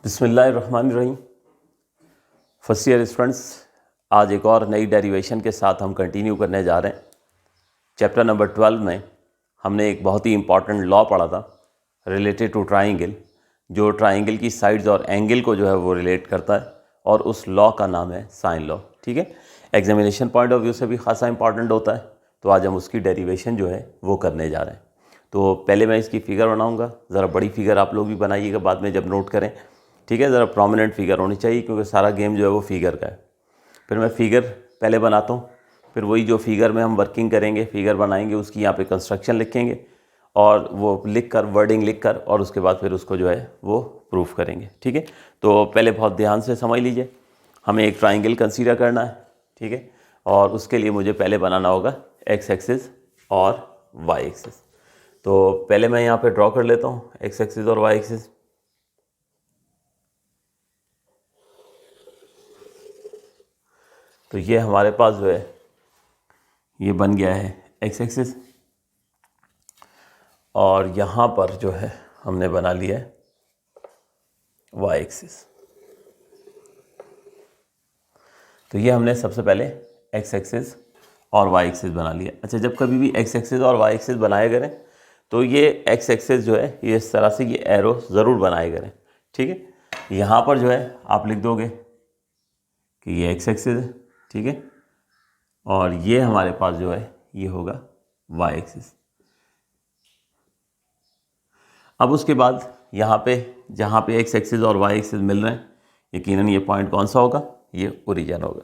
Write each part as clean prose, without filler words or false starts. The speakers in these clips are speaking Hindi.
बिस्मिल्लाहिर्रहमानिर्रहीम। फर्स्ट ईयर स्टूडेंट्स, आज एक और नई डेरिवेशन के साथ हम कंटिन्यू करने जा रहे हैं। चैप्टर नंबर 12 में हमने एक बहुत ही इंपॉर्टेंट लॉ पढ़ा था रिलेटेड टू ट्राइंगल, जो ट्राइंगल की साइड्स और एंगल को जो है वो रिलेट करता है, और उस लॉ का नाम है साइन लॉ। ठीक है, एग्जामिनेशन पॉइंट ऑफ व्यू से भी खासा इंपॉर्टेंट होता है, तो आज हम उसकी डेरिवेशन जो है वो करने जा रहे हैं। तो पहले मैं इसकी फ़िगर बनाऊंगा, ज़रा बड़ी फिगर आप लोग भी बनाइएगा बाद में जब नोट करें। ठीक है, ज़रा प्रोमिनेंट फिगर होनी चाहिए क्योंकि सारा गेम जो है वो फिगर का है। फिर मैं फ़िगर पहले बनाता हूँ, फिर वही जो फिगर में हम वर्किंग करेंगे, फिगर बनाएंगे, उसकी यहाँ पे कंस्ट्रक्शन लिखेंगे और वो लिख कर वर्डिंग लिख कर, और उसके बाद फिर उसको जो है वो प्रूफ करेंगे। ठीक है, तो पहले बहुत ध्यान से समझ लीजिए, हमें एक ट्राइंगल कंसीडर करना है। ठीक है, और उसके लिए मुझे पहले बनाना होगा एक्स एक्सिस और वाई एक्सिस। तो पहले मैं यहाँ पे ड्रॉ कर लेता हूँ एक्स एक्सिस और वाई एक्सिस। तो ये हमारे पास जो है ये बन गया है एक्स एक्सिस, और यहाँ पर जो है हमने बना लिया है वाई एक्सिस। तो ये हमने सबसे पहले एक्स एक्सिस और वाई एक्सिस बना लिया। अच्छा, जब कभी भी एक्स एक्सिस और वाई एक्सिस बनाए करें तो ये एक्स एक्सिस जो है ये इस तरह से ये एरो ज़रूर बनाए करें। ठीक है, यहाँ पर जो है आप लिख दोगे कि ये एक्स एक्सिस है। ठीक है, और ये हमारे पास जो है ये होगा वाई एक्सिस। अब उसके बाद यहाँ पे जहाँ पे एक्स एक्सिस और वाई एक्सिस मिल रहे हैं, यकीनन ये पॉइंट कौन सा होगा, ये ओरिजिन होगा।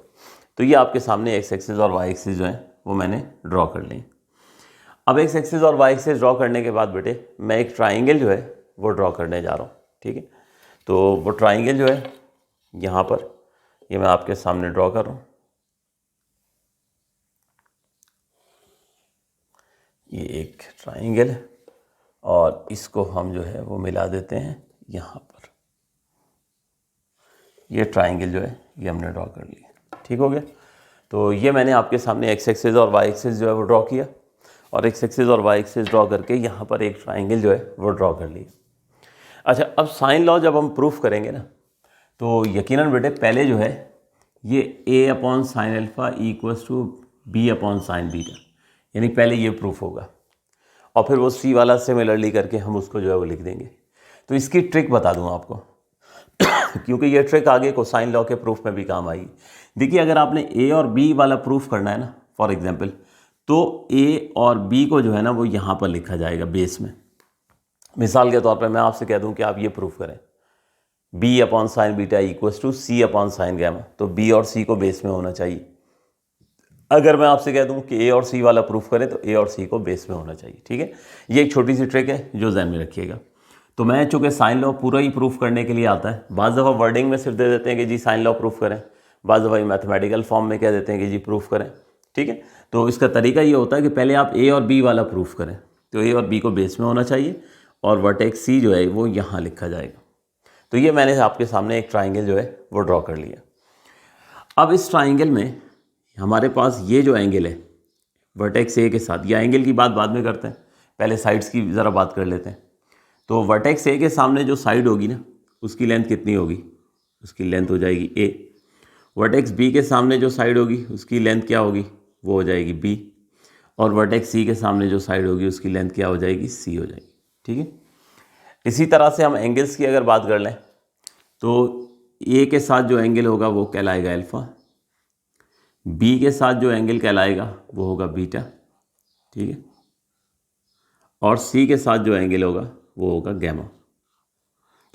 तो ये आपके सामने एक्स एक्सिस और वाई एक्सिस जो है वो मैंने ड्रॉ कर ली। अब एक्स एक्सिस और वाई एक्सिस ड्रॉ करने के बाद बेटे मैं एक ट्राइंगल जो है वो ड्रॉ करने जा रहा हूँ। ठीक है, तो वो ट्राइंगल जो है यहाँ पर ये मैं आपके सामने ड्रॉ कर रहा हूँ। ये एक ट्राइंगल है और इसको हम जो है वो मिला देते हैं यहाँ पर। ये ट्राइंगल जो है ये हमने ड्रॉ कर लिया। ठीक हो गया, तो ये मैंने आपके सामने एक्स एक्सिस और वाई एक्सिस जो है वो ड्रॉ किया, और एक्स एक्सिस और वाई एक्सिस ड्रॉ करके यहाँ पर एक ट्राइंगल जो है वो ड्रॉ कर लिया। अच्छा, अब साइन लॉ जब हम प्रूफ करेंगे ना, तो यकीनन बेटे पहले जो है ये a upon sine alpha equals to b upon sine beta, यानी पहले ये प्रूफ होगा, और फिर वो c वाला सिमिलरली करके हम उसको जो है वो लिख देंगे। तो इसकी ट्रिक बता दूँ आपको क्योंकि ये ट्रिक आगे को साइन लॉ के प्रूफ में भी काम आएगी। देखिए, अगर आपने a और b वाला प्रूफ करना है ना फॉर एग्जांपल, तो a और b को जो है ना वो यहाँ पर लिखा जाएगा बेस में। मिसाल के तौर पर मैं आपसे कह दूं कि आप ये प्रूफ करें b upon sine beta equals to c upon sine gamma, तो b और c को बेस में होना चाहिए। अगर मैं आपसे कह दूं कि a और c वाला प्रूफ करें तो a और c को बेस में होना चाहिए। ठीक है, ये एक छोटी सी ट्रिक है जो ध्यान में रखिएगा। तो मैं चूँकि साइन लॉ पूरा ही प्रूफ करने के लिए आता है, बाज़ दफ़ा वर्डिंग में सिर्फ दे देते हैं कि जी साइन लॉ प्रूफ करें, बाज़ दफ़ा मैथमेटिकल फॉर्म में कह देते हैं कि जी प्रूफ करें। ठीक है, तो इसका तरीका ये होता है कि पहले आप a और b वाला प्रूफ करें, तो a और b को बेस में होना चाहिए, और वर्टेक्स c जो है वो यहाँ लिखा जाएगा। तो ये मैंने आपके सामने एक ट्राइंगल जो है वो ड्रॉ कर लिया। अब इस ट्राइंगल में हमारे पास ये जो एंगल है वर्टेक्स ए के साथ, या एंगल की बात बाद में करते हैं, पहले साइड्स की ज़रा बात कर लेते हैं। तो वर्टेक्स ए के सामने जो साइड होगी ना उसकी लेंथ कितनी होगी, उसकी लेंथ हो जाएगी a। वर्टेक्स बी के सामने जो साइड होगी उसकी लेंथ क्या होगी, वो हो जाएगी b। और वर्टेक्स सी के सामने जो साइड होगी उसकी लेंथ क्या हो जाएगी, c हो जाएगी। ठीक है, इसी तरह से हम एंगल्स की अगर बात कर लें तो a के साथ जो एंगल होगा वो कहलाएगा अल्फ़ा, b के साथ जो एंगल कहलाएगा वो होगा बीटा। ठीक है, और c के साथ जो एंगल होगा वो होगा गैमा।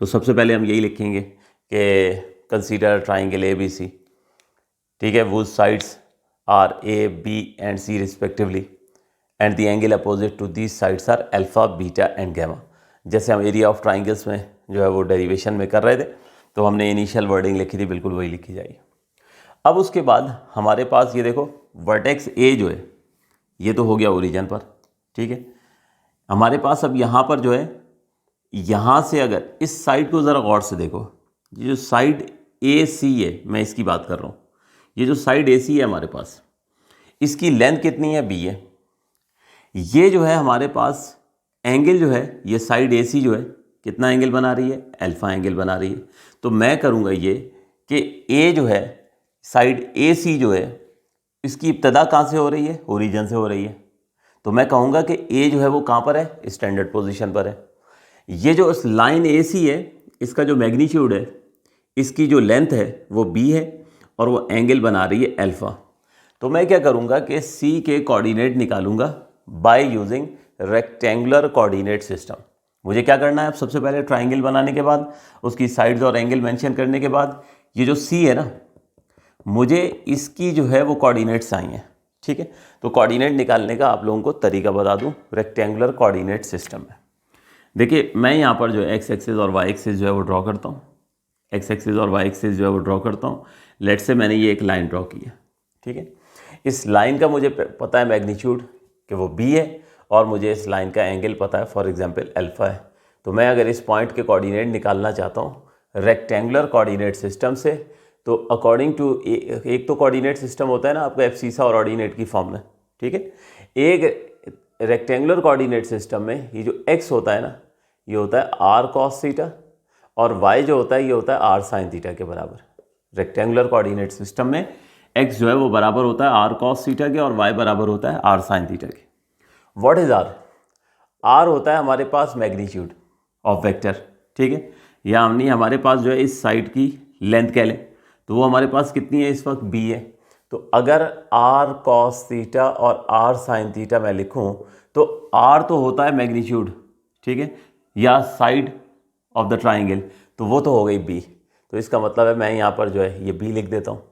तो सबसे पहले हम यही लिखेंगे कि consider triangle A B C. ठीक है, वो sides are A B and C respectively, and the angle opposite to these sides are alpha beta and gamma. जैसे हम एरिया ऑफ ट्राइंगल्स में जो है वो डेरिवेशन में कर रहे थे, तो हमने इनिशियल वर्डिंग लिखी थी, बिल्कुल वही लिखी जाएगी। अब उसके बाद हमारे पास ये देखो वर्टेक्स ए जो है ये तो हो गया ओरिजिन पर। ठीक है, हमारे पास अब यहाँ पर जो है, यहाँ से अगर इस साइड को ज़रा गौर से देखो, ये जो साइड ए सी है मैं इसकी बात कर रहा हूँ, ये जो साइड ए सी है हमारे पास, इसकी लेंथ कितनी है, बी है। ये जो है हमारे पास एंगल जो है, ये साइड ए सी जो है कितना एंगल बना रही है, अल्फा एंगल बना रही है। तो मैं करूँगा ये कि ए जो है साइड ए सी जो है इसकी इब्तदा कहाँ से हो रही है, ओरिजिन से हो रही है। तो मैं कहूँगा कि ए जो है वो कहाँ पर है, स्टैंडर्ड पोजीशन पर है। ये जो लाइन ए सी है इसका जो मैग्नीट्यूड है, इसकी जो लेंथ है वो बी है और वो एंगल बना रही है अल्फा। तो मैं क्या करूँगा कि सी के कोऑर्डिनेट निकालूंगा bye using rectangular coordinate system. मुझे क्या करना है, अब सबसे पहले ट्राइंगल बनाने के बाद उसकी साइड्स और एंगल मेंशन करने के बाद ये जो सी है ना, मुझे इसकी जो है वो कोऑर्डिनेट्स आई हैं। ठीक है, तो कोऑर्डिनेट निकालने का आप लोगों को तरीका बता दूं रेक्टेंगुलर कोऑर्डिनेट सिस्टम में। देखिए मैं यहाँ पर जो एक्स एक्सिस और वाई एक्सिस जो है वो ड्रॉ करता हूँ। एक्स एक्सिस और वाई एक्सिस जो है वो ड्रॉ करता हूँ। लेट से मैंने ये एक लाइन ड्रॉ की है। ठीक है, इस लाइन का मुझे पता है मैग्नीट्यूड कि वो बी है और मुझे इस लाइन का एंगल पता है, फॉर एग्जांपल अल्फा है। तो मैं अगर इस पॉइंट के कोऑर्डिनेट निकालना चाहता हूँ रेक्टेंगुलर कोऑर्डिनेट सिस्टम से, तो अकॉर्डिंग टू एक तो कोऑर्डिनेट सिस्टम होता है ना आपका एब्सीसा और ऑर्डिनेट की फॉर्म में। ठीक है, एक रेक्टेंगुलर कोऑर्डिनेट सिस्टम में ये जो x होता है ना, ये होता है r cos थीटा और y जो होता है ये होता है r sin थीटा के बराबर। रेक्टेंगुलर कोऑर्डिनेट सिस्टम में x जो है वो बराबर होता है r cos थीटा के और y बराबर होता है r sin थीटा के। What is r? r होता है हमारे पास मैग्नीट्यूड ऑफ वेक्टर। ठीक है, या हमने हमारे पास जो है इस साइड की लेंथ कह लें, तो वो हमारे पास कितनी है इस वक्त b है। तो अगर r cos थीटा और r sin थीटा मैं लिखूं तो r तो होता है मैग्नीट्यूड, ठीक है, या साइड ऑफ द ट्राइंगल, तो वो तो हो गई b। तो इसका मतलब है मैं यहाँ पर जो है ये b लिख देता हूँ।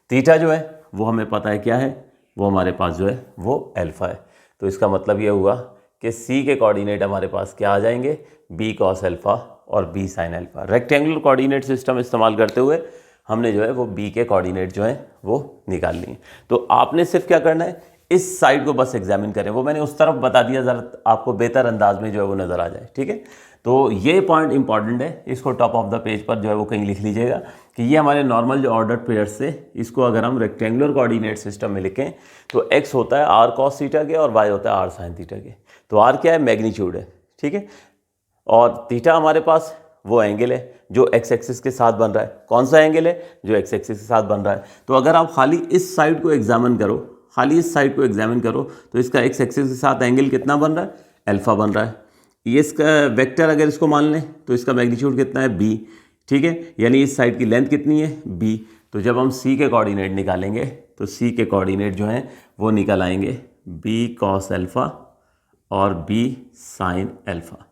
थीटा जो है वो हमें पता है क्या है, वो हमारे पास जो है वो अल्फा है। तो इसका मतलब ये हुआ कि c के कोऑर्डिनेट हमारे पास क्या आ जाएंगे, b cos अल्फा और b sin alpha. Rectangular coordinate system इस्तेमाल करते हुए हमने जो है वो b के कोऑर्डिनेट जो है वो निकाल लिए। तो आपने सिर्फ क्या करना है, इस साइड को बस एग्जामिन करें। वो मैंने उस तरफ बता दिया, ज़रा आपको बेहतर अंदाज में जो है वो नज़र आ जाए। ठीक है, तो ये पॉइंट इंपॉर्टेंट है, इसको टॉप ऑफ द पेज पर जो है वो कहीं लिख लीजिएगा कि ये हमारे नॉर्मल जो ऑर्डर पेयर्स से, इसको अगर हम रेक्टेंगुलर कोऑर्डिनेट सिस्टम में लिखें तो x होता है r cos थीटा के और y होता है r sin थीटा के। तो r क्या है, मैग्नीट्यूड है। ठीक है, और थीटा हमारे पास वो एंगल है जो x एक्सिस के साथ बन रहा है। कौन सा एंगल है, जो x एक्सिस के साथ बन रहा है। तो अगर आप खाली इस साइड को एग्जामिन करो, खाली इस साइड को एग्जामिन करो तो इसका x एक्सिस के साथ एंगल कितना बन रहा है, अल्फा बन रहा है। ये इसका वेक्टर अगर इसको मान लें तो इसका मैग्नीट्यूड कितना है, b। ठीक है, यानी इस साइड की लेंथ कितनी है, b। तो जब हम c के कोऑर्डिनेट निकालेंगे तो c के कोऑर्डिनेट जो हैं वो निकल आएंगे b cos अल्फा और b sin अल्फा।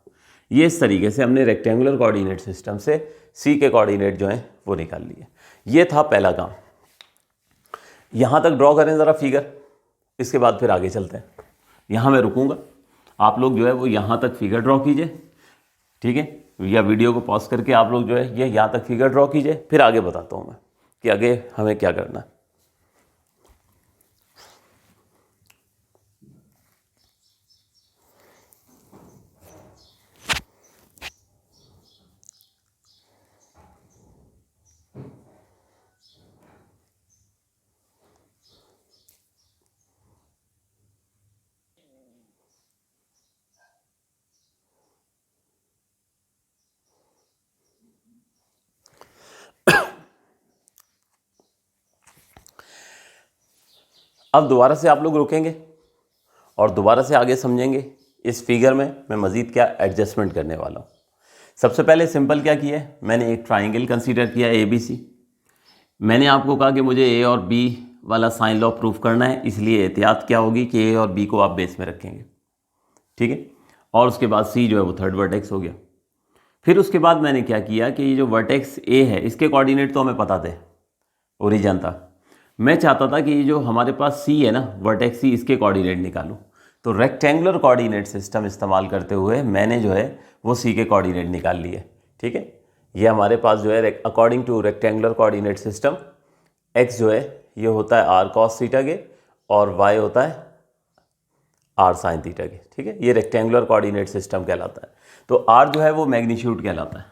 ये इस तरीके से हमने रेक्टेंगुलर कोऑर्डिनेट सिस्टम से c के कोऑर्डिनेट जो हैं वो निकाल लिए। ये था पहला काम। यहाँ तक ड्रॉ करें ज़रा फिगर, इसके बाद फिर आगे चलते हैं। यहाँ मैं रुकूंगा, आप लोग जो है वो यहाँ तक फिगर ड्रॉ कीजिए। ठीक है, या वीडियो को पॉज करके आप लोग जो है ये यहाँ तक फिगर ड्रॉ कीजिए, फिर आगे बताता हूँ मैं कि आगे हमें क्या करना है। अब दोबारा से आप लोग रुकेंगे और दोबारा से आगे समझेंगे। इस फिगर में मैं मज़ीद क्या एडजस्टमेंट करने वाला हूँ। सबसे पहले सिंपल क्या किया है, मैंने एक ट्राइंगल कंसीडर किया ए बी सी। मैंने आपको कहा कि मुझे ए और बी वाला साइन लॉ प्रूफ करना है, इसलिए एहतियात क्या होगी कि ए और बी को आप बेस में रखेंगे। ठीक है, और उसके बाद सी जो है वो थर्ड वर्टेक्स हो गया। फिर उसके बाद मैंने क्या किया कि ये जो वर्टेक्स ए है इसके कोऑर्डिनेट तो हमें पता थे, ओरिजिन था। मैं चाहता था कि ये जो हमारे पास सी है ना, वर्टेक्स सी, इसके कोऑर्डिनेट निकालूं। तो रेक्टेंगुलर कोऑर्डिनेट सिस्टम इस्तेमाल करते हुए मैंने जो है वो सी के कोऑर्डिनेट निकाल लिए। ठीक है, ये हमारे पास जो है according two rectangular coordinate system x जो है ये होता है आर कॉस थीटा के और वाई होता है आर साइन थीटा के। ठीक है, ये रेक्टेंगुलर कोऑर्डिनेट सिस्टम कहलाता है। तो आर जो है वो मैग्नीट्यूड कहलाता है,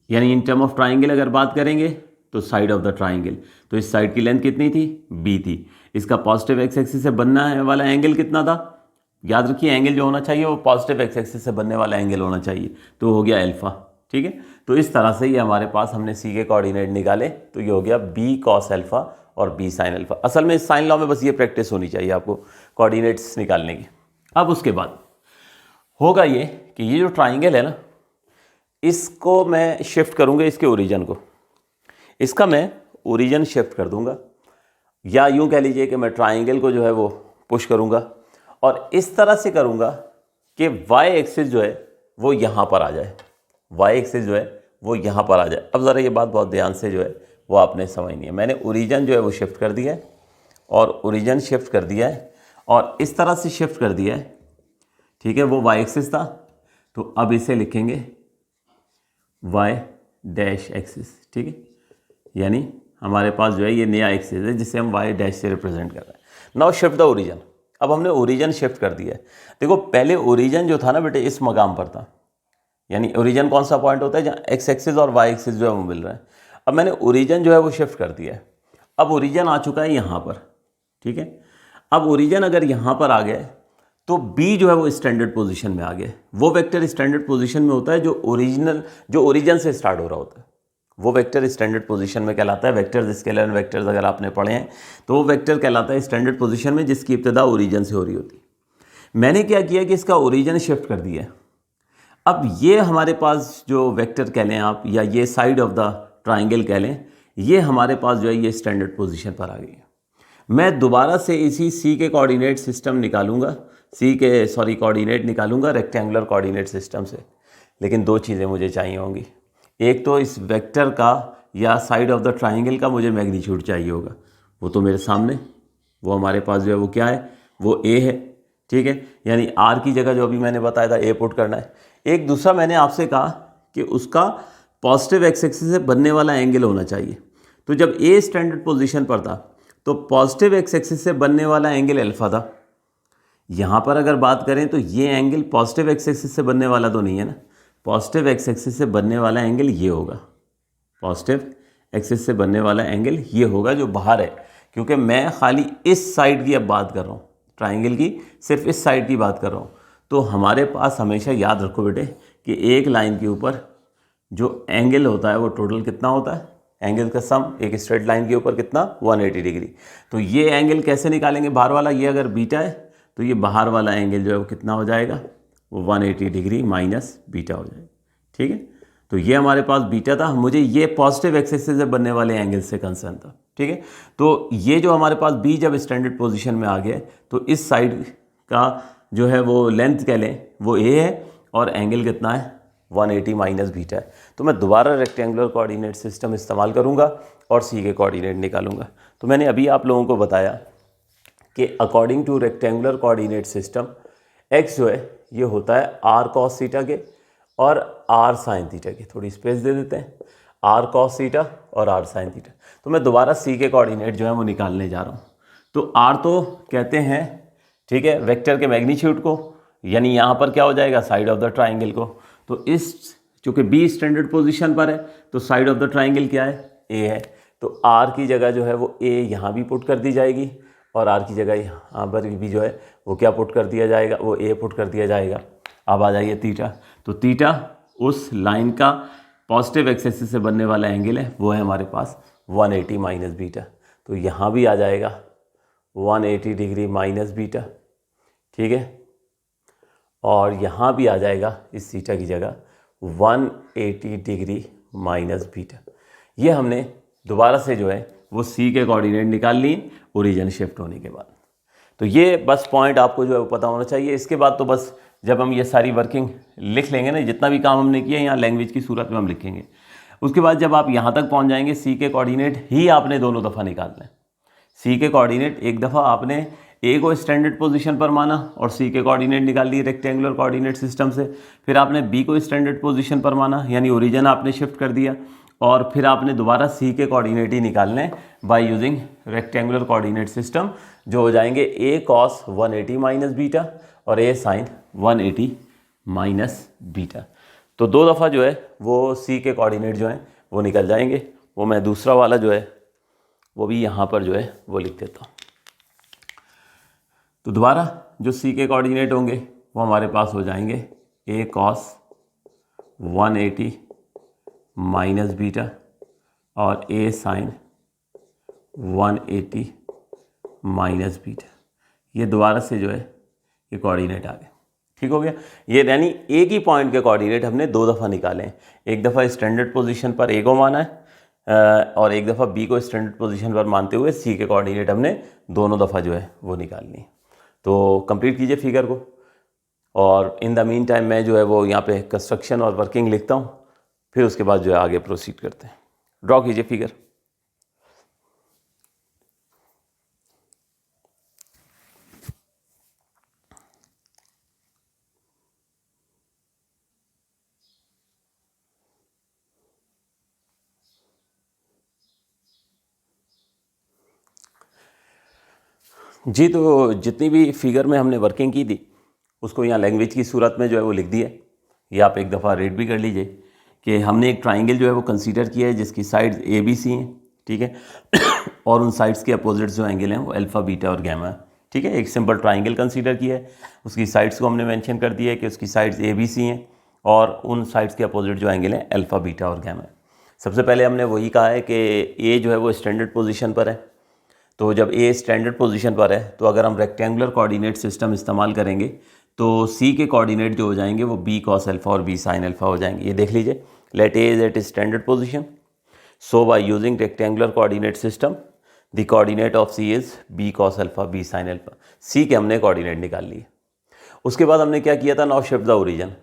यानी इन टर्म ऑफ ट्राइंगल अगर बात करेंगे तो साइड ऑफ द ट्राइंगल। तो इस साइड की लेंथ कितनी थी, b थी। इसका पॉजिटिव एक्स एक्सिस से बनना है वाला एंगल कितना था, याद रखिए एंगल जो होना चाहिए वो पॉजिटिव एक्स एक्सिस से बनने वाला एंगल होना चाहिए, तो हो गया अल्फा। ठीक है, तो इस तरह से ये हमारे पास हमने सी के कोऑर्डिनेट निकाले, तो ये हो गया बी कॉस अल्फा और बी साइन अल्फा। असल में साइन लॉ में बस ये प्रैक्टिस होनी चाहिए आपको कोऑर्डिनेट्स निकालने की। अब उसके बाद होगा ये कि ये जो ट्राइंगल है ना, इसको मैं शिफ्ट करूँगा इसके ओरिजिन को, इसका मैं ओरिजिन शिफ्ट कर दूंगा, या यूँ कह लीजिए कि मैं ट्राइंगल को जो है वो पुश करूँगा और इस तरह से करूँगा कि वाई एक्सिस जो है वो यहाँ पर आ जाए, वाई एक्सिस जो है वो यहाँ पर आ जाए। अब ज़रा ये बात बहुत ध्यान से जो है वो आपने समझनी है। मैंने ओरिजिन जो है वो शिफ्ट कर दिया है और ओरिजिन शिफ्ट कर दिया है और इस तरह से शिफ्ट कर दिया है। ठीक है, वो वाई एक्सिस था, तो अब इसे लिखेंगे वाई डैश एक्सिस। ठीक है, यानी हमारे पास जो है ये नया एक्सिस है जिसे हम वाई डैश से रिप्रेजेंट कर रहे हैं। Now shift the origin. अब हमने ओरिजिन शिफ्ट कर दिया है। देखो पहले ओरिजिन जो था ना बेटे इस मकाम पर था, यानी ओरिजिन कौन सा पॉइंट होता है जहाँ एक्स एक्सिस और वाई एक्सिस जो है वो मिल रहा है। अब मैंने ओरिजिन जो है वो शिफ्ट कर दिया है। अब ओरिजिन आ चुका है यहाँ पर। ठीक है, अब ओरिजिन अगर यहाँ पर आ गया है तो बी जो है वो स्टैंडर्ड पोजीशन में आ गया। वो वेक्टर स्टैंडर्ड पोजीशन में होता है जो ओरिजिन से स्टार्ट हो रहा होता है, वो वेक्टर स्टैंडर्ड पोजीशन में कहलाता है। वेक्टर्स, स्केलर वेक्टर्स अगर आपने पढ़े हैं तो वो वेक्टर कहलाता है स्टैंडर्ड पोजीशन में जिसकी इब्तिदा ओरिजिन से हो रही होती है। मैंने क्या किया कि इसका ओरिजिन शिफ्ट कर दिया। अब ये हमारे पास जो वेक्टर कह लें आप, या ये साइड ऑफ द ट्राइंगल कह लें, ये हमारे पास जो है ये स्टैंडर्ड पोजीशन पर आ गई है। मैं दोबारा से इसी सी के कोऑर्डिनेट सिस्टम निकालूंगा, कोऑर्डिनेट निकालूंगा रेक्टेंगुलर कोऑर्डिनेट सिस्टम से। लेकिन दो चीज़ें मुझे चाहिए होंगी, एक तो इस वेक्टर का या साइड ऑफ द ट्राइंगल का मुझे मैग्नीट्यूड चाहिए होगा, वो तो मेरे सामने, वो हमारे पास जो है वो क्या है, वो ए है। ठीक है, यानी आर की जगह जो अभी मैंने बताया था ए पुट करना है। एक दूसरा मैंने आपसे कहा कि उसका पॉजिटिव एक्स एक्सिस से बनने वाला एंगल होना चाहिए। तो जब ए स्टैंडर्ड पोजीशन पर था तो पॉजिटिव एक्स एक्सिस से बनने वाला एंगल अल्फा था। यहाँ पर अगर बात करें तो ये एंगल पॉजिटिव एक्स एक्सिस से बनने वाला तो नहीं है ना, पॉजिटिव एक्स एक्सिस से बनने वाला एंगल ये होगा, पॉजिटिव एक्सिस से बनने वाला एंगल ये होगा जो बाहर है, क्योंकि मैं खाली इस साइड की अब बात कर रहा हूँ, ट्राइंगल की सिर्फ इस साइड की बात कर रहा हूँ। तो हमारे पास हमेशा याद रखो बेटे कि एक लाइन के ऊपर जो एंगल होता है वो टोटल कितना होता है, एंगल का सम एक स्ट्रेट लाइन के ऊपर कितना, 180 डिग्री। तो ये एंगल कैसे निकालेंगे, बाहर वाला, ये अगर बीटा है तो ये बाहर वाला एंगल जो है वो कितना हो जाएगा, वो 180 डिग्री माइनस बीटा हो जाएगा। ठीक है, तो ये हमारे पास बीटा था, मुझे ये पॉजिटिव एक्सिस से बनने वाले एंगल से कंसर्न था। ठीक है, तो ये जो हमारे पास बी जब स्टैंडर्ड पोजीशन में आ गया तो इस साइड का जो है वो लेंथ कह लें वो ए है और एंगल कितना है, 180 माइनस बीटा है। तो मैं दोबारा रेक्टेंगुलर कोऑर्डिनेट सिस्टम इस्तेमाल करूँगा और सी के कोऑर्डिनेट निकालूंगा। तो मैंने अभी आप लोगों को बताया कि according two rectangular coordinate system x जो है ये होता है आर कॉस थीटा के और आर साइन थीटा के। थोड़ी स्पेस दे देते हैं, आर कॉस थीटा और आर साइन थीटा। तो मैं दोबारा सी के कोऑर्डिनेट जो है वो निकालने जा रहा हूँ। तो आर तो कहते हैं, ठीक है, वेक्टर के मैग्नीट्यूड को, यानी यहाँ पर क्या हो जाएगा, साइड ऑफ द ट्राइंगल को। तो इस चूँकि बी स्टैंडर्ड पोजीशन पर है तो साइड ऑफ द ट्राइंगल क्या है, ए है। तो आर की जगह जो है वो ए यहाँ भी पुट कर दी जाएगी और आर की जगह यहाँ पर भी जो है वो क्या पुट कर दिया जाएगा, वो ए पुट कर दिया जाएगा। अब आ जाइए तीटा। तो तीटा उस लाइन का पॉजिटिव एक्सिस से बनने वाला एंगल है, वो है हमारे पास 180 माइनस बीटा। तो यहाँ भी आ जाएगा 180 डिग्री माइनस बीटा। ठीक है, और यहाँ भी आ जाएगा इस थीटा की जगह 180 डिग्री माइनस बीटा। ये हमने दोबारा से जो है वो सी के कोऑर्डिनेट निकाल लिए ओरिजिन शिफ्ट होने के बाद। तो ये बस पॉइंट आपको जो है वो पता होना चाहिए। इसके बाद तो बस जब हम ये सारी वर्किंग लिख लेंगे ना, जितना भी काम हमने किया यहाँ लैंग्वेज की सूरत में हम लिखेंगे, उसके बाद जब आप यहाँ तक पहुँच जाएंगे सी के कोऑर्डिनेट ही आपने दोनों दफ़ा निकालना है। सी के कोऑर्डिनेट एक दफ़ा आपने ए को स्टैंडर्ड पोजीशन पर माना और सी के कोऑर्डिनेट निकाल लिए रेक्टेंगुलर कोऑर्डिनेट सिस्टम से, फिर आपने बी को स्टैंडर्ड पोजीशन पर माना यानी ओरिजिन आपने शिफ्ट कर दिया, और फिर आपने दोबारा सी के कोऑर्डिनेट ही निकालने bye using rectangular coordinate system, जो हो जाएंगे ए कॉस 180 माइनस बीटा और ए साइन 180 माइनस बीटा। तो दो दफ़ा जो है वो सी के कोऑर्डिनेट जो हैं वो निकल जाएंगे। वो मैं दूसरा वाला जो है वो भी यहाँ पर जो है वो लिख देता हूँ। तो दोबारा जो सी के कोऑर्डिनेट होंगे वो हमारे पास हो जाएंगे ए कॉस 180 माइनस बीटा और ए साइन 180 माइनस बीटा। ये दोबारा से जो है ये कोऑर्डिनेट आ गए। ठीक हो गया। ये यानी एक ही पॉइंट के कोऑर्डिनेट हमने दो दफ़ा निकाले हैं। एक दफ़ा स्टैंडर्ड पोजीशन पर ए को माना है और एक दफ़ा बी को स्टैंडर्ड पोजीशन पर मानते हुए सी के कोऑर्डिनेट हमने दोनों दफ़ा जो है वो निकालनी है। तो कंप्लीट कीजिए फिगर को और इन द मीन टाइम मैं जो है वो यहाँ पे कंस्ट्रक्शन और वर्किंग लिखता हूँ, फिर उसके बाद जो है आगे प्रोसीड करते हैं। ड्रॉ कीजिए फिगर। जी, तो जितनी भी फिगर में हमने वर्किंग की थी उसको यहाँ लैंग्वेज की सूरत में जो है वो लिख दिया। ये आप एक दफ़ा रीड भी कर लीजिए कि हमने एक ट्राइंगल जो है वो कंसीडर किया है जिसकी साइड्स ए बी सी हैं। ठीक है और उन साइड्स के अपोजिट जो एंगल हैं वो अल्फ़ा बीटा और गैमा है। ठीक है, एक सिंपल ट्राइंगल कंसीडर किया है, उसकी साइड्स को हमने मेंशन कर दिया है कि उसकी साइड्स ए बी सी हैं और उन साइड्स के अपोजिट जो एंगल हैं अल्फ़ा बीटा और गैमा है। सबसे पहले हमने वही कहा है कि ए जो है वो स्टैंडर्ड पोजीशन पर है। तो जब ए स्टैंडर्ड पोजीशन पर है तो अगर हम रेक्टेंगुलर कोऑर्डिनेट सिस्टम इस्तेमाल करेंगे तो सी के कोऑर्डिनेट जो हो जाएंगे वो बी कॉस अल्फ़ा और बी साइन अल्फ़ा हो जाएंगे। ये देख लीजिए, let A is at standard position, so by using rectangular coordinate system the coordinate of C is B cos alpha B sine alpha. C के हमने कोऑर्डिनेट निकाल लिए। उसके बाद हमने क्या किया था, नाउ शिफ्ट द ओरिजन।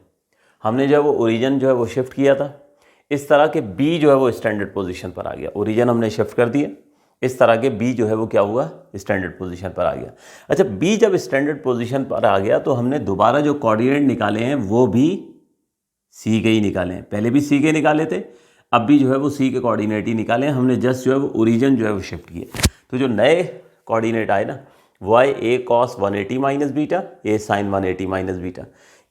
हमने जो है वो ओरिजन जो है वो शिफ्ट किया था इस तरह के बी जो है वो स्टैंडर्ड पोजीशन पर आ गया। ओरिजन हमने शिफ्ट कर दिया इस तरह के बी जो है वो क्या हुआ, स्टैंडर्ड पोजीशन पर आ गया। अच्छा, बी जब स्टैंडर्ड पोजीशन पर आ गया तो हमने दोबारा जो कोऑर्डिनेट निकाले हैं वो भी सी के ही निकाले हैं। पहले भी सी के निकाले थे, अब भी जो है वो सी के कोऑर्डिनेट ही निकाले हैं। हमने जस्ट जो है वो ओरिजन जो है वो शिफ्ट किए। तो जो नए कोऑर्डिनेट आए ना वो आए ए कॉस 180 माइनस बीटा, ए साइन 180 माइनस बीटा,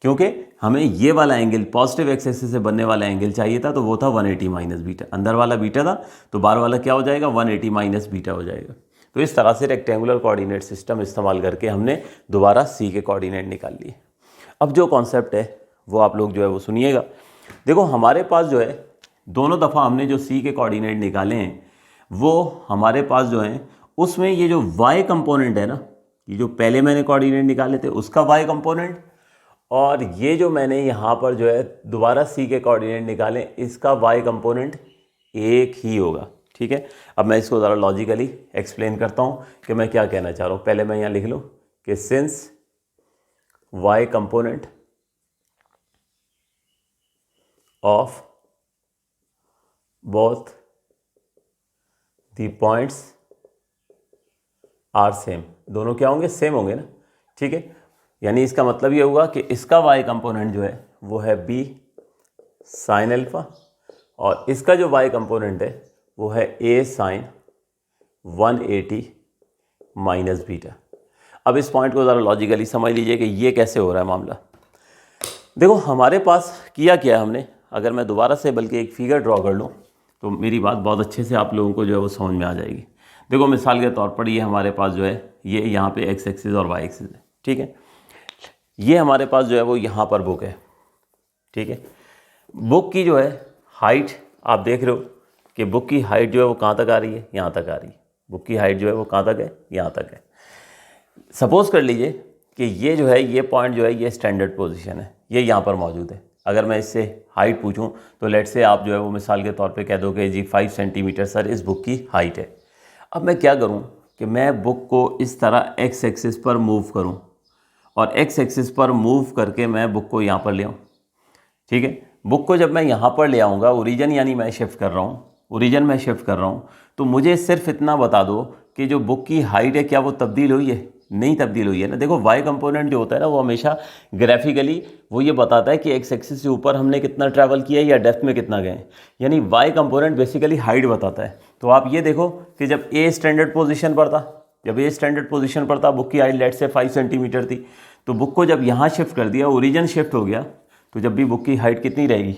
क्योंकि हमें ये वाला एंगल पॉजिटिव एक्स एक्सिस से बनने वाला एंगल चाहिए था तो वो था 180 माइनस बीटा। अंदर वाला बीटा था तो बाहर वाला क्या हो जाएगा, 180 माइनस बीटा हो जाएगा। तो इस तरह से रेक्टेंगुलर कोऑर्डिनेट सिस्टम इस्तेमाल करके हमने दोबारा सी के कोऑर्डिनेट निकाल लिए। अब जो कॉन्सेप्ट है वो आप लोग जो है वो सुनिएगा। देखो, हमारे पास जो है दोनों दफ़ा हमने जो सी के कोऑर्डिनेट निकाले हैं वो हमारे पास जो है उसमें ये जो वाई कंपोनेंट है ना, ये जो पहले मैंने कोऑर्डिनेट निकाले थे उसका वाई कंपोनेंट और ये जो मैंने यहाँ पर जो है दोबारा सी के कोऑर्डिनेट निकाले इसका वाई कंपोनेंट एक ही होगा। ठीक है, अब मैं इसको ज़रा लॉजिकली एक्सप्लेन करता हूँ कि मैं क्या कहना चाह रहा हूँ। पहले मैं यहाँ लिख लूँ कि since Y component of both the points are same, दोनों क्या होंगे, सेम होंगे ना। ठीक है, यानी इसका मतलब ये होगा कि इसका वाई कंपोनेंट जो है वो है बी साइन अल्फ़ा और इसका जो वाई कंपोनेंट है वो है ए साइन 180 माइनस बीटा। अब इस पॉइंट को ज़रा लॉजिकली समझ लीजिए कि ये कैसे हो रहा है मामला। देखो, हमारे पास किया क्या है हमने, अगर मैं दोबारा से बल्कि एक फिगर ड्रॉ कर लूँ तो मेरी बात बहुत अच्छे से आप लोगों को जो है वो समझ में आ जाएगी। देखो, मिसाल के तौर पर ये हमारे पास जो है ये यहाँ पे एक्स एक्सिस और वाई एक्सिस है। ठीक है, ये हमारे पास जो है वो यहाँ पर बुक है। ठीक है, बुक की जो है हाइट आप देख रहे हो कि बुक की हाइट जो है वो कहाँ तक आ रही है, यहाँ तक आ रही है। बुक की हाइट जो है वो कहाँ तक है, यहाँ तक है। सपोज़ कर लीजिए कि ये जो है ये पॉइंट जो है ये स्टैंडर्ड पोजीशन है, ये यहाँ पर मौजूद है। अगर मैं इससे हाइट पूछूं तो लेट से आप जो है वो मिसाल के तौर पे कह दो कि जी 5 सेंटीमीटर सर इस बुक की हाइट है। अब मैं क्या करूं कि मैं बुक को इस तरह एक्स एक्सिस पर मूव करूं और एक्स एक्सिस पर मूव करके मैं बुक को यहाँ पर ले आऊँ। ठीक है, बुक को जब मैं यहाँ पर ले आऊँगा, ओरिजिन यानी मैं शिफ्ट कर रहा हूँ, ओरिजिन में शिफ्ट कर रहा हूँ, तो मुझे सिर्फ इतना बता दो कि जो बुक की हाइट है क्या वो तब्दील हुई है, नहीं तब्दील हुई है ना। देखो, वाई कंपोनेंट जो होता है ना वो हमेशा ग्राफिकली वो ये बताता है कि एक्स एक्सिस से ऊपर हमने कितना ट्रैवल किया है या डेप्थ में कितना गए, यानी वाई कंपोनेंट बेसिकली हाइट बताता है। तो आप ये देखो कि जब ए स्टैंडर्ड पोजीशन पर था, जब ए स्टैंडर्ड पोजीशन पर था, बुक की हाइट लेट से 5 सेंटीमीटर थी, तो बुक को जब यहाँ शिफ्ट कर दिया, ओरिजिन शिफ्ट हो गया, तो जब भी बुक की हाइट कितनी रहेगी,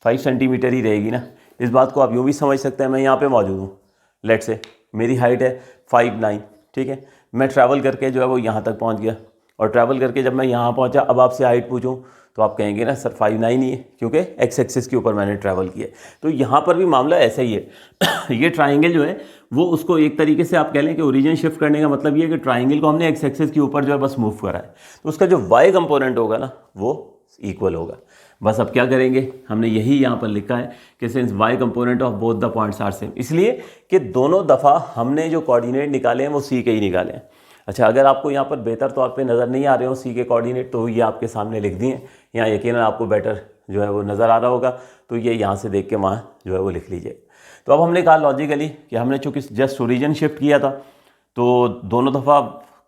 5 सेंटीमीटर ही रहेगी ना। इस बात को आप यूँ भी समझ सकते हैं, मैं यहाँ पे मौजूद हूँ, लेट से मेरी हाइट है 5'9", ठीक है, मैं ट्रैवल करके जो है वो यहाँ तक पहुँच गया और ट्रैवल करके जब मैं यहाँ पहुँचा, अब आपसे हाइट पूछूँ तो आप कहेंगे ना सर 5'9" ही है, क्योंकि एक्स एक्सिस के ऊपर मैंने ट्रैवल किया है। तो यहाँ पर भी मामला ऐसा ही है। ये ट्राइंगल जो है वो उसको एक तरीके से आप कह लें कि ओरिजिन शिफ्ट करने का मतलब ये है कि ट्राइंगल को हमने एक्स एक्सिस के ऊपर जो है बस मूव करा है, तो उसका जो वाई कंपोनेंट होगा ना वो इक्वल होगा। बस अब क्या करेंगे, हमने यही यहाँ पर लिखा है कि since Y component of both the points are same, इसलिए कि दोनों दफ़ा हमने जो कोऑर्डिनेट निकाले हैं वो सी के ही निकाले हैं। अच्छा, अगर आपको यहाँ पर बेहतर तौर पे नज़र नहीं आ रहे हो सी के कोऑर्डिनेट, तो ये आपके सामने लिख दिए, यहाँ यकीनन आपको बेटर जो है वो नज़र आ रहा होगा, तो ये यहाँ से देख के वहाँ जो है वो लिख लीजिए। तो अब हमने कहा लॉजिकली कि हमने चूँकि जस्ट ओरिजिन शिफ्ट किया था, तो दोनों दफ़ा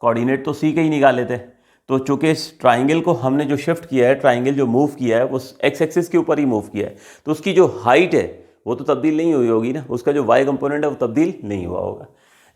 कोऑर्डिनेट तो सी के ही निकाले थे, तो चूँकि इस ट्राइंगल को हमने जो शिफ्ट किया है, ट्राइंगल जो मूव किया है वो एक्स एक्सिस के ऊपर ही मूव किया है, तो उसकी जो हाइट है वो तो तब्दील नहीं हुई होगी ना, उसका जो वाई कंपोनेंट है वो तब्दील नहीं हुआ होगा।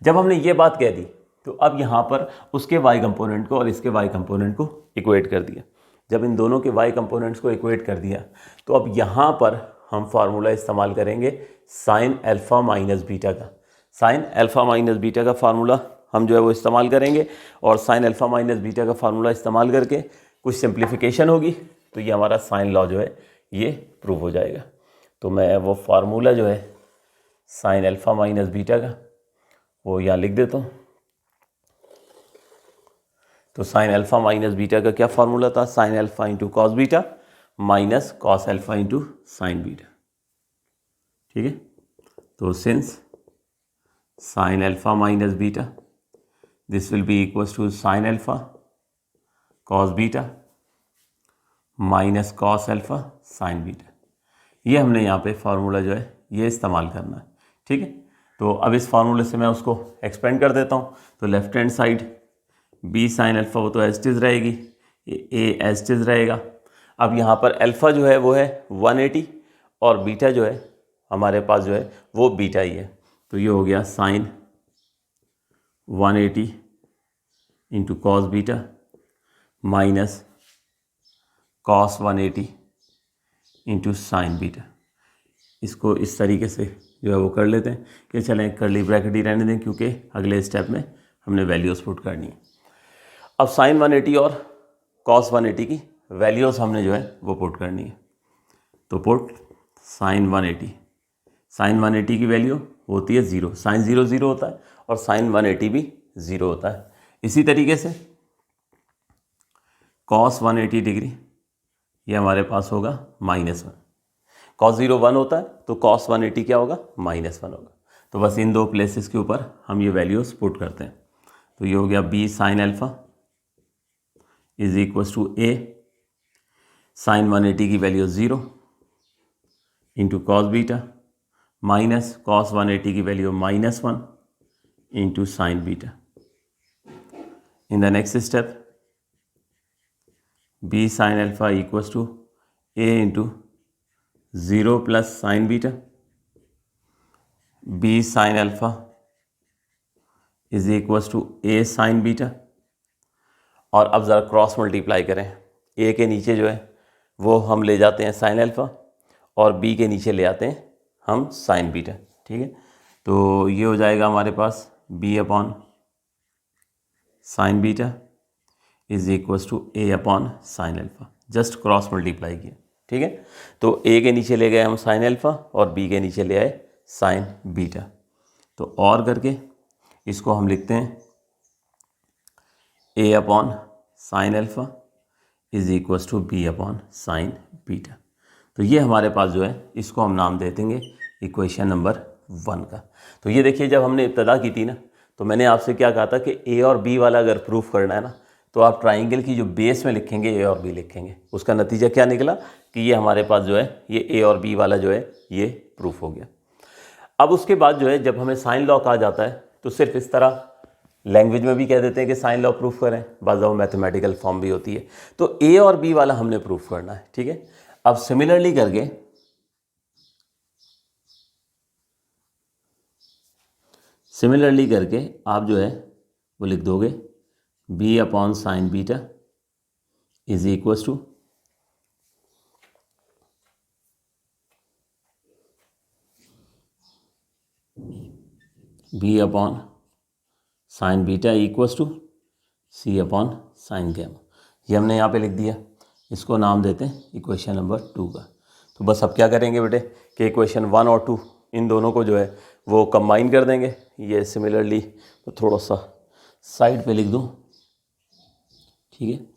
जब हमने ये बात कह दी तो अब यहाँ पर उसके वाई कंपोनेंट को और इसके वाई कंपोनेंट को इक्वेट कर दिया। जब इन दोनों के वाई कंपोनेंट्स को इक्वेट कर दिया तो अब यहाँ पर हम फार्मूला इस्तेमाल करेंगे साइन अल्फ़ा माइनस बीटा का। साइन अल्फ़ा माइनस बीटा का फार्मूला हम जो है वो इस्तेमाल करेंगे, और साइन अल्फ़ा माइनस बीटा का फार्मूला इस्तेमाल करके कुछ सिंप्लीफिकेशन होगी तो ये हमारा साइन लॉ जो है ये प्रूव हो जाएगा। तो मैं वो फार्मूला जो है साइन अल्फ़ा माइनस बीटा का वो यहाँ लिख देता हूँ। तो साइन अल्फ़ा माइनस बीटा का क्या फार्मूला था, sine alpha into cos beta minus cos alpha into sine beta. ठीक है, तो since sine alpha minus beta this will be equals to sin alpha cos beta minus cos alpha sin beta। ये हमने यहाँ पे फार्मूला जो है ये इस्तेमाल करना है। ठीक है, तो अब इस फार्मूले से मैं उसको एक्सपेंड कर देता हूँ। तो left hand side b sin alpha वो तो एज इट इज़ रहेगी, a एज इट इज़ रहेगा। अब यहाँ पर अल्फ़ा जो है वो है 180 और बीटा जो है हमारे पास जो है वो बीटा ही है, तो ये हो गया sine 180 into cos beta minus cos 180 into sine beta. इसको इस तरीके से जो है वो कर लेते हैं कि चलें कर्ली ब्रैकेट ही रहने दें, क्योंकि अगले स्टेप में हमने वैल्यूज़ पुट करनी है। अब साइन 180 और कॉस 180 की वैल्यूज़ हमने जो है वो पुट करनी है। तो पुट साइन 180 की वैल्यू होती है 0, साइन 0 0 होता है और साइन 180 भी 0 होता है। इसी तरीके से कॉस 180 डिग्री ये हमारे पास होगा -1। कॉस 0 1 होता है तो कॉस 180 क्या होगा, -1 होगा। तो बस इन दो प्लेसेस के ऊपर हम ये वैल्यूज पुट करते हैं। तो ये हो गया b sine alpha is equals to a sine 180 की value 0 into cos beta minus cos 180 की value -1 into sine beta. In the next step b sine alpha equals to a into 0 plus sine beta, b sine alpha is equals to a sine beta. और अब ज़रा क्रॉस मल्टीप्लाई करें, a के नीचे जो है वो हम ले जाते हैं साइन अल्फ़ा और b के नीचे ले आते हैं हम साइन बीटा। ठीक है, तो ये हो जाएगा हमारे पास b upon sine beta is equals to a upon sine alpha. Just cross multiply किया। ठीक है, तो a के नीचे ले गए हम साइन अल्फ़ा और b के नीचे ले आए साइन बीटा। तो और करके इसको हम लिखते हैं a upon sine alpha is equals to b upon sine beta. तो ये हमारे पास जो है इसको हम नाम दे देंगे इक्वेशन नंबर 1 का। तो ये देखिए, जब हमने इब्तदा की थी ना तो मैंने आपसे क्या कहा था कि a और b वाला अगर प्रूफ करना है ना तो आप ट्राइंगल की जो बेस में लिखेंगे a और b लिखेंगे। उसका नतीजा क्या निकला कि ये हमारे पास जो है ये a और b वाला जो है ये प्रूफ हो गया। अब उसके बाद जो है जब हमें साइन लॉ कहा जाता है तो सिर्फ इस तरह लैंग्वेज में भी कह देते हैं कि साइन लॉ प्रूफ करें, बाज़ मैथमेटिकल फॉर्म भी होती है। तो a और b वाला हमने प्रूफ करना है। ठीक है, अब सिमिलरली करके आप जो है वो लिख दोगे b upon sine beta is equals to b upon sine beta equals to C upon sine gamma. ये हमने यहाँ पे लिख दिया, इसको नाम देते हैं इक्वेशन नंबर 2 का। तो बस अब क्या करेंगे बेटे कि इक्वेशन 1 और 2 इन दोनों को जो है वो कंबाइन कर देंगे। ये सिमिलरली तो थोड़ा सा साइड पे लिख दूँ, ठीक है।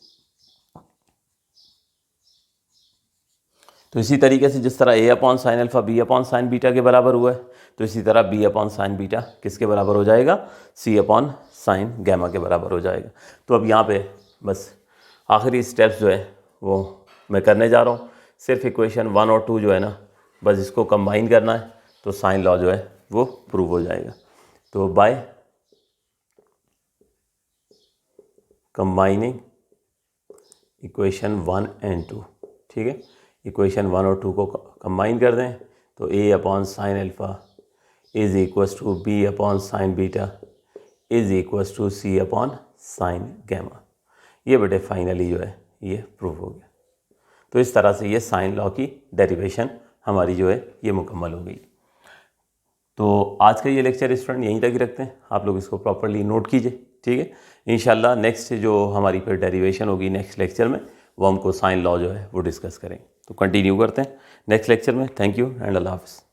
तो इसी तरीके से जिस तरह A upon sine alpha B upon sine beta के बराबर हुआ है, तो इसी तरह बी अपॉन साइन बीटा किसके बराबर हो जाएगा, सी अपॉन साइन गैमा के बराबर हो जाएगा। तो अब यहाँ पे बस आखिरी स्टेप्स जो है वो मैं करने जा रहा हूँ। सिर्फ इक्वेशन 1 और 2 जो है ना, बस इसको कंबाइन करना है तो साइन लॉ जो है वो प्रूव हो जाएगा। तो बाय कंबाइनिंग इक्वेशन 1 एंड 2, ठीक है, इक्वेशन 1 और 2 को कंबाइन कर दें तो A upon sine alpha is equals to B upon sine beta is equals to C upon sine gamma. ये बेटे फाइनली जो है ये प्रूव हो गया। तो इस तरह से ये साइन लॉ की डेरिवेशन हमारी जो है ये मुकम्मल हो गई। तो आज का ये लेक्चर स्टूडेंट यहीं तक ही रखते हैं, आप लोग इसको प्रॉपर्ली नोट कीजिए, ठीक है। इंशाल्लाह नेक्स्ट जो हमारी फिर डेरिवेशन होगी नेक्स्ट लेक्चर में, वो हमको साइन लॉ जो है वो डिस्कस करें। तो कंटिन्यू करते हैं नेक्स्ट लेक्चर में। थैंक यू एंड अल्लाह हाफ़िज़।